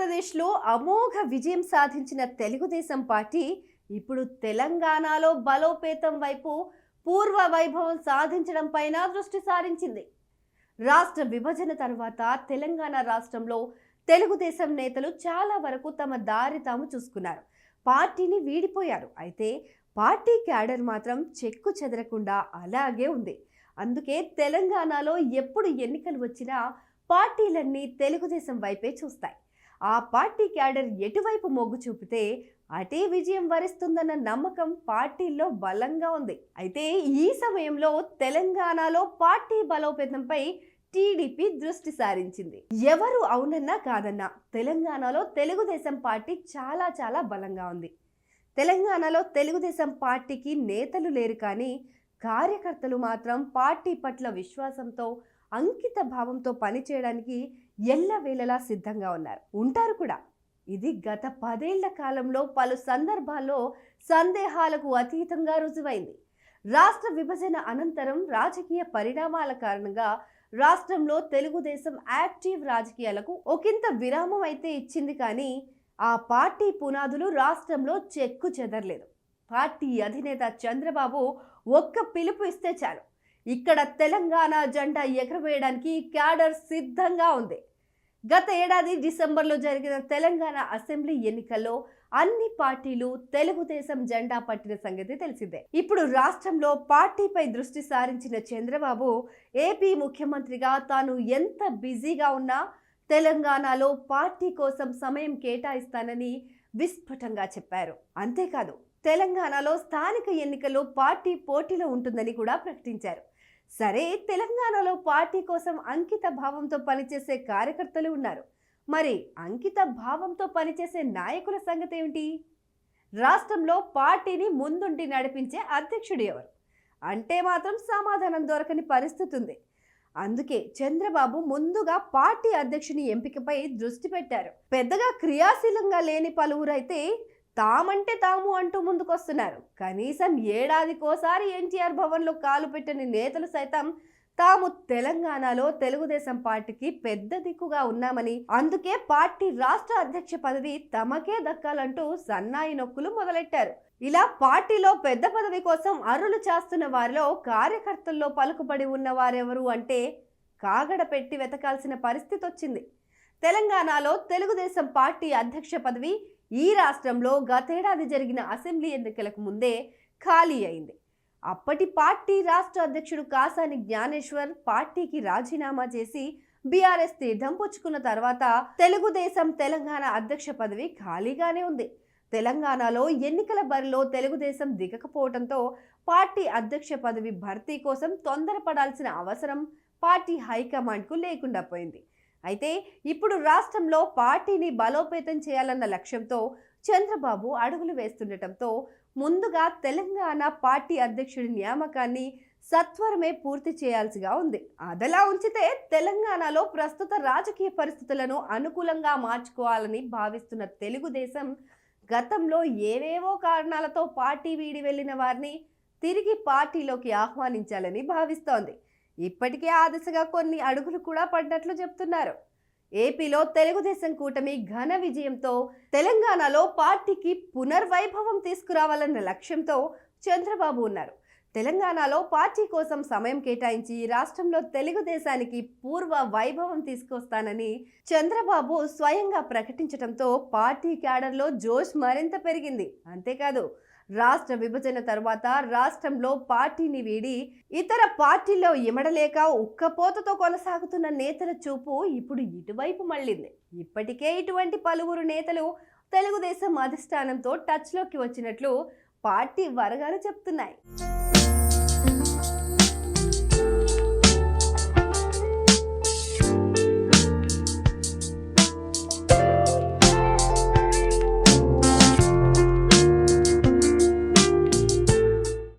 ఆంధ్రప్రదేశ్లో అమోఘ విజయం సాధించిన తెలుగుదేశం పార్టీ ఇప్పుడు తెలంగాణలో బలోపేతం వైపు పూర్వ వైభవం సాధించడం పైన దృష్టి సారించింది. రాష్ట్ర విభజన తర్వాత తెలంగాణ రాష్ట్రంలో తెలుగుదేశం నేతలు చాలా వరకు తమ దారి తాము చూసుకున్నారు. పార్టీని వీడిపోయారు. అయితే పార్టీ క్యాడర్ మాత్రం చెక్కు చెదరకుండా అలాగే ఉంది. అందుకే తెలంగాణలో ఎప్పుడు ఎన్నికలు వచ్చినా పార్టీలన్నీ తెలుగుదేశం వైపే చూస్తాయి. ఆ పార్టీ క్యాడర్ ఎటువైపు మొగ్గు చూపితే అటే విజయం వరిస్తుందన్న నమ్మకం పార్టీల్లో బలంగా ఉంది. అయితే ఈ సమయంలో తెలంగాణలో పార్టీ బలోపేతంపై టీడీపీ దృష్టి సారించింది. ఎవరు అవునన్నా కాదన్నా తెలంగాణలో తెలుగుదేశం పార్టీ చాలా బలంగా ఉంది. తెలంగాణలో తెలుగుదేశం పార్టీకి నేతలు లేరు, కానీ కార్యకర్తలు మాత్రం పార్టీ పట్ల విశ్వాసంతో అంకిత భావంతో పనిచేయడానికి ఎల్లవేళలా సిద్ధంగా ఉంటారు కూడా. ఇది గత 10 ఏళ్ల కాలంలో పలు సందర్భాల్లో సందేహాలకు అతీతంగా రుజువైంది. రాష్ట్ర విభజన అనంతరం రాజకీయ పరిణామాల కారణంగా రాష్ట్రంలో తెలుగుదేశం యాక్టివ్ రాజకీయాలకు ఒకంత విరామం అయితే ఇచ్చింది, కానీ ఆ పార్టీ పునాదులు రాష్ట్రంలో చెక్కు చెదరలేదు. పార్టీ అధినేత చంద్రబాబు ఒక్క పిలుపు ఇస్తే చాలు, ఇక్కడ తెలంగాణ జెండా ఎగరవేయడానికి క్యాడర్ సిద్ధంగా ఉంది. గత ఏడాది డిసెంబర్లో జరిగిన తెలంగాణ అసెంబ్లీ ఎన్నికల్లో అన్ని పార్టీలు తెలుగుదేశం జెండా పట్టిన సంగతి తెలిసిందే. ఇప్పుడు రాష్ట్రంలో పార్టీపై దృష్టి సారించిన చంద్రబాబు ఏపీ ముఖ్యమంత్రిగా తాను ఎంత బిజీగా ఉన్నా తెలంగాణలో పార్టీ కోసం సమయం కేటాయిస్తానని విస్ఫుటంగా చెప్పారు. అంతేకాదు, తెలంగాణలో స్థానిక ఎన్నికల్లో పార్టీ పోటీలో ఉంటుందని కూడా ప్రకటించారు. సరే, తెలంగాణలో పార్టీ కోసం అంకిత భావంతో పనిచేసే కార్యకర్తలు ఉన్నారు. మరి అంకిత భావంతో పనిచేసే నాయకుల సంగతి ఏమిటి? రాష్ట్రంలో పార్టీని ముందుండి నడిపించే అధ్యక్షుడు ఎవరు అంటే మాత్రం సమాధానం దొరకని పరిస్థితి ఉంది. అందుకే చంద్రబాబు ముందుగా పార్టీ అధ్యక్షుని ఎంపికపై దృష్టి పెట్టారు. పెద్దగా క్రియాశీలంగా లేని పలువురైతే తామంటే తాము అంటూ ముందుకొస్తున్నారు. కనీసం ఏడాదికోసారి ఎన్టీఆర్ భవన్లో కాలు పెట్టని నేతలు సైతం తాము తెలంగాణలో తెలుగుదేశం పార్టీకి పెద్ద దిక్కుగా ఉన్నామని, అందుకే పార్టీ రాష్ట్ర అధ్యక్ష పదవి తమకే దక్కాలంటూ సన్నాయి నొక్కులు మొదలెట్టారు. ఇలా పార్టీలో పెద్ద పదవి కోసం అరులు చేస్తున్న వారిలో కార్యకర్తల్లో పలుకుబడి ఉన్న వారెవరు అంటే కాగడ పెట్టి వెతకాల్సిన పరిస్థితి వచ్చింది. తెలంగాణలో తెలుగుదేశం పార్టీ అధ్యక్ష పదవి ఈ రాష్ట్రంలో గతేడాది జరిగిన అసెంబ్లీ ఎన్నికలకు ముందే ఖాళీ అయింది. అప్పటి పార్టీ రాష్ట్ర అధ్యక్షుడు కాసాని జ్ఞానేశ్వర్ పార్టీకి రాజీనామా చేసి బీఆర్ఎస్ తీర్థం పుచ్చుకున్న తర్వాత తెలుగుదేశం తెలంగాణ అధ్యక్ష పదవి ఖాళీగానే ఉంది. తెలంగాణలో ఎన్నికల బరిలో తెలుగుదేశం దిగకపోవడంతో పార్టీ అధ్యక్ష పదవి భర్తీ కోసం తొందరపడాల్సిన అవసరం పార్టీ హైకమాండ్కు లేకుండా పోయింది. అయితే ఇప్పుడు రాష్ట్రంలో పార్టీని బలోపేతం చేయాలన్న లక్ష్యంతో చంద్రబాబు అడుగులు వేస్తుండటంతో ముందుగా తెలంగాణ పార్టీ అధ్యక్షుడి నియామకాన్ని సత్వరమే పూర్తి చేయాల్సిగా ఉంది. అదలా ఉంచితే తెలంగాణలో ప్రస్తుత రాజకీయ పరిస్థితులను అనుకూలంగా మార్చుకోవాలని భావిస్తున్న తెలుగుదేశం గతంలో ఏవేవో కారణాలతో పార్టీ వీడి వెళ్లిన వారిని తిరిగి పార్టీలోకి ఆహ్వానించాలని భావిస్తోంది. ఇప్పటికే ఆ దిశగా కొన్ని అడుగులు కూడా పడ్డట్లు చెప్తున్నారు. ఏపీలో తెలుగుదేశం కూటమి ఘన విజయంతో తెలంగాణలో పార్టీకి పునర్వైభవం తీసుకురావాలన్న లక్ష్యంతో చంద్రబాబు ఉన్నారు. తెలంగాణలో పార్టీ కోసం సమయం కేటాయించి రాష్ట్రంలో తెలుగుదేశానికి పూర్వ వైభవం తీసుకొస్తానని చంద్రబాబు స్వయంగా ప్రకటించడంతో పార్టీ క్యాడర్లో జోష్ మరింత పెరిగింది. అంతేకాదు, రాష్ట్ర విభజన తర్వాత రాష్ట్రంలో పార్టీని వీడి ఇతర పార్టీల్లో ఇమడలేక ఉక్కపోతతో కొనసాగుతున్న నేతల చూపు ఇప్పుడు ఇటువైపు మళ్ళింది. ఇప్పటికే ఇటువంటి పలువురు నేతలు తెలుగుదేశం అధిష్టానంతో టచ్లోకి వచ్చినట్లు పార్టీ వర్గాలు చెప్తున్నాయి.